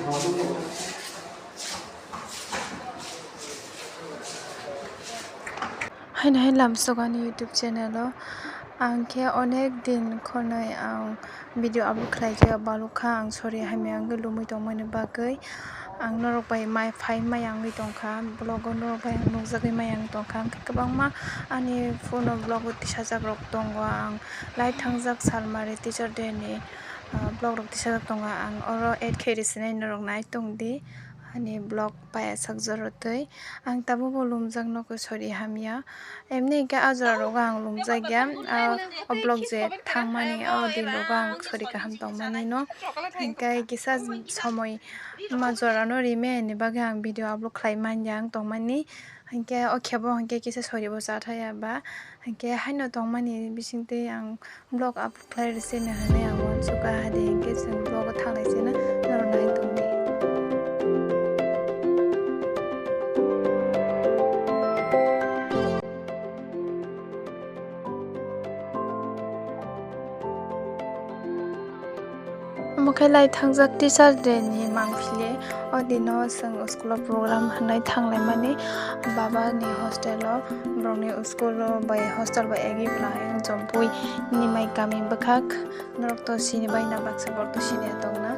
हाय हाय लामसगानि YouTube channel आंखे अनेक दिन खनै आं भिडिअ आपलोड खालामो बालुखा आं सरि हामे आं लुमै दंमोन बागै आं नरबाय माय फाइ माय आं दंखा ब्लग नरबाय आं नंजागै माय आं दंखा गोबां मा आंनि फन ब्लग टिसा जाग्रब दङ आं लाइ थांजाक सालमारि टिचार डे नि ब्लग रक टिसा दङ आं अर 8k रिसिनाय नरक नाय दंदि आंनि ब्लग पाया sak जरतै आं ताबो लुमजाक नको सरि हामिया एमनि के आजरा रग आं लुमजाक गया ब्लग जे थांमानि दिन रग आं सरि गाहाम दंमानि न इनके किसा समय माजरानो रिमे नि बागे आं भिडिअ आपलोड खालाममान आं दंमानि इनके अखेबो इनके किसा सरि बो जाथाया बा इनके हायनो दंमानि बिसिंते आं ब्लग आपलोड खालामसिनो हने आं वनसुका हादि इनके जों ब्लग थांनायसिनो नरनाय दंदि मखे लाइ थांजाक टीचर डे नि mang phili odino जों स्कूल प्रोग्राम हनाय थांलाय माने बाबा नि हॉस्टेल ब्रंनि स्कूल बाय हॉस्टेल बाय एगी ब्लाय जम्पुई नि माय गामि बखाक नरक तो सिनि बायना बाक्सा बरतो सिनि दंना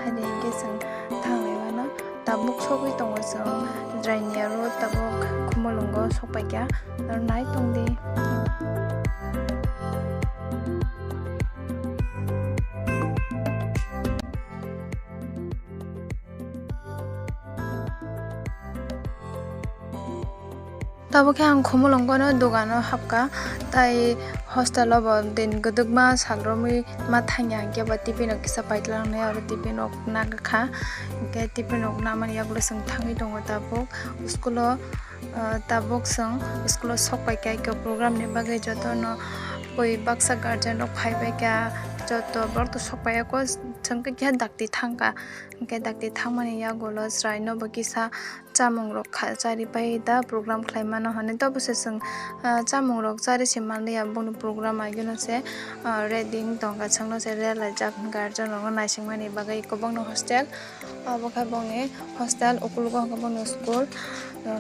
हानि के जों थांलाय माना ताबुक सबै दङ जों ड्राइनिया रो ताबुक खुमलंगो सपायगा नाय दंदि तब के आं खुमलंगनो दुगानो हाबका ताई हॉस्टेल अब दिन गदगमा साग्रमी मा थांया के बा टिफिन किसा पाइतलांने आरो टिफिन नागखा के टिफिन नामानि यागलो जों थाङै दङ ताबुक स्कूल ताबुक जों स्कूल सपाय के प्रोग्राम नि बागै जतनो कोई बक्सा गार्जन रक फाइबाय का जत बरतो सपाय को जोंके के दाक्ति थांगा के दाक्ति थांमानि यागलो स्राइनो बकिसा चामंग रक खाचारि पाय दा प्रोग्राम खालामनो हने तबसे जों चामंग रक चारि सिमानया बनु प्रोग्राम आइगनो से रेडिंग दंगा छंनो से रेला जाक गार्जन रक नाइसिंमानि बागै कबंनो हॉस्टेल बखा बंगे हॉस्टेल उकुलगो कबंनो स्कूल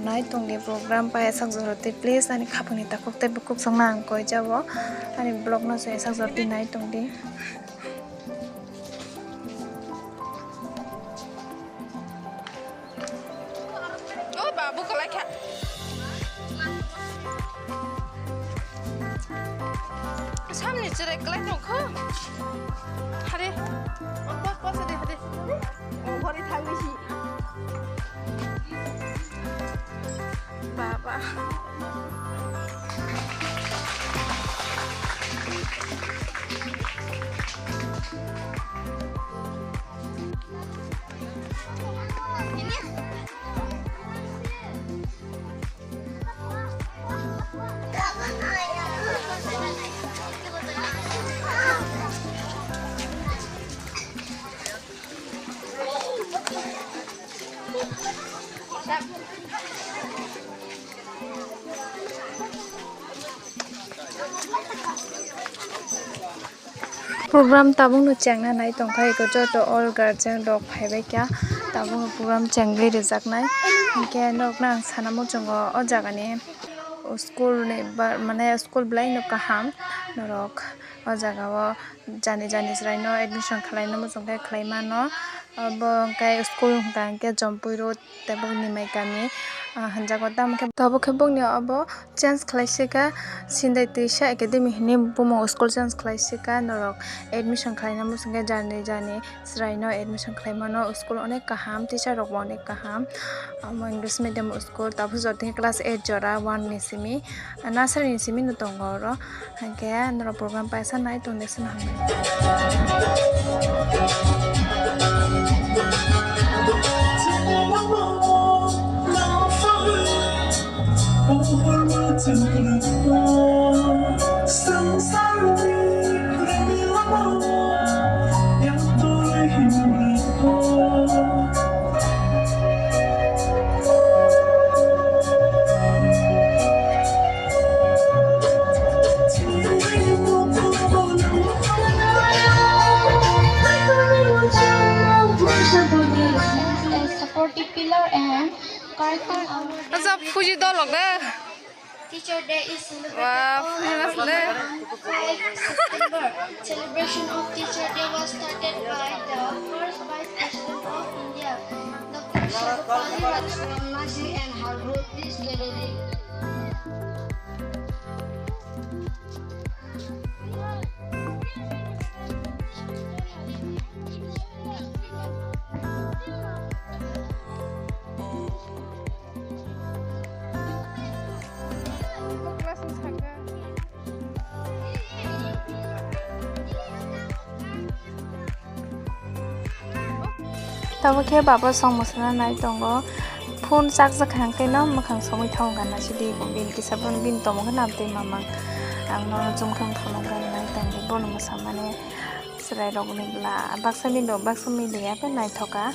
नाय तंगे प्रोग्राम पाय sak जरते प्लीज आनि खाफनि ताकुकते बुकुक संना आं कय जाबो आनि ब्लग न से sak जरते नाय तंदि बाबू को लाइक सामने चले कलेक्ट नखो हारे बस दे हारे ओ हरि थांबिसि बाबा प्रोग्राम ताबुंग नु चेंगना नाय तंखाय को जतो ऑल गार्जन रक फाइबाय क्या ताबुंग प्रोग्राम चेंगले रिजाकनाय के नकना सानामो जोंगो अ जागानि स्कूल ने माने स्कूल ब्लाय न काहाम नरक अ जागाव जानि जानि ज्राइनो एडमिशन खालायनो मोजंखाय खालायमानो अब काय स्कूल गांके जम्पुई रोड तेबुक निमाय गामि हानजागो दामके तब खेबंनि अब चेंज खालायसिका सिन्दाय दैसा एकाडेमी नि बुमो स्कूल चेंज खालायसिका नरक एडमिशन खालायनो मोजंखाय जानि जानि ज्राइनो एडमिशन खालायमानो स्कूल अनेक काहाम टीचर रक अनेक काहाम इंग्लिश मीडियम स्कूल तब जति क्लास 8 जरा 1 नि सिमी नर्सरी नि सिमी न दंगो रो हांके नर प्रोग्राम पायसा नाय तंदेसन safety pillar and curtain our Asa Fuji dolog na. Teacher Day is celebrated Wow, all famous over na. on 5 September. Celebration of Teacher Day was started by the first Vice President of India, Dr. Sarvepalli Radhakrishnan and had wrote this gathering. Tabo ke baba song musana nai tongo phone sak sak hang ke no makhang somoi thong gan na sidi ko bin ki sabun bin tomo ga namte mamang ang no jum khang thong gan nai tang bon musamane srai rog ni bla baksa ni do baksa mi de ya pe nai thoka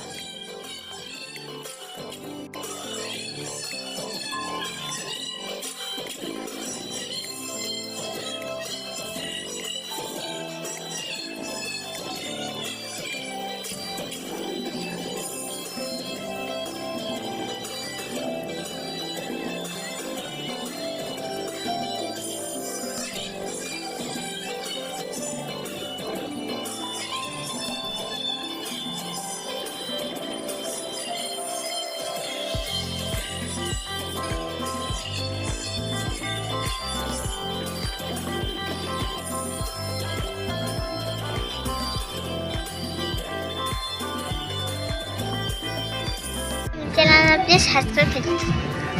Channel please subscribe to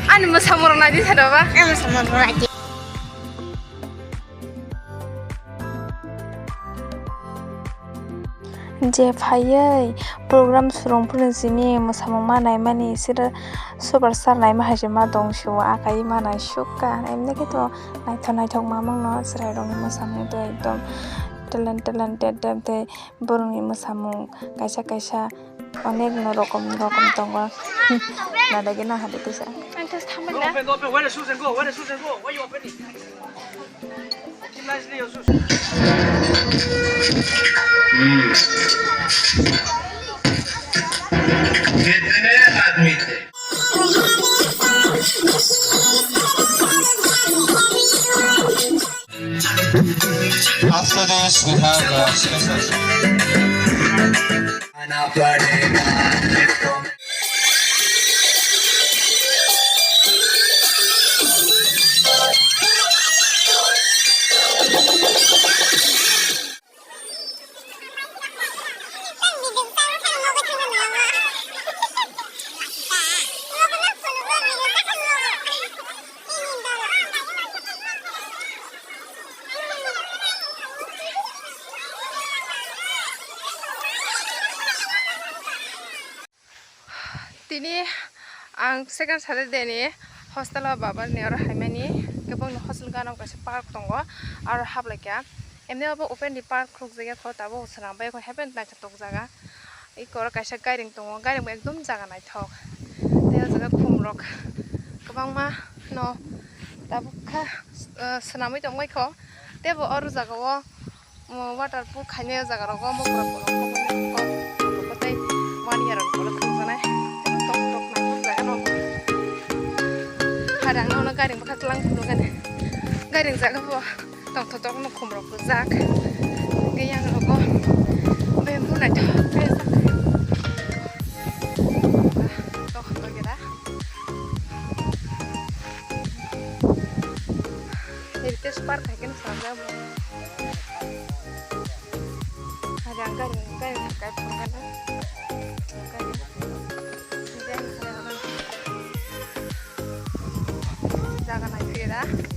Ano mo sa murang na di sa ba? sama lagi. je phaiye program surong pun jini musamang manai mani sira super star nai ma haje ma dong shu akai ma nai shuka emne ke to nai thok mamang no srai rong musamang to ekdom talented te borong ni musamang kaisa অনেক রকম tongo na dagi na hade tisa Antas thaman na. 我分，我的书生哥，我有分你。进来是有书生。कितने आदमी थे After this we have आना पड़ेगा Tini ang second Saturday ni hostel baba ni aro haimani kebang no hostel ganam kasi park tongo aro hablekya emne abo open di park kruk jaga ko tabo sarang bai ko happen na chatok jaga ikor kaisa guiding tongo guiding ba ekdom jaga nai thok te jaga khumrok kebang ma no tabo kha sanamai tongmai ko tebo aro jaga wo water pool khaine jaga rogo mo pura ko ko tai 1 year ko khung janai kadang no garing bakat lang dulu kan garing jaga po tong totok no khumro ko jak gayang rogo bembu na to pesa to ko gera heritage park hakin saga mo kadang garing kai pungan jangan naik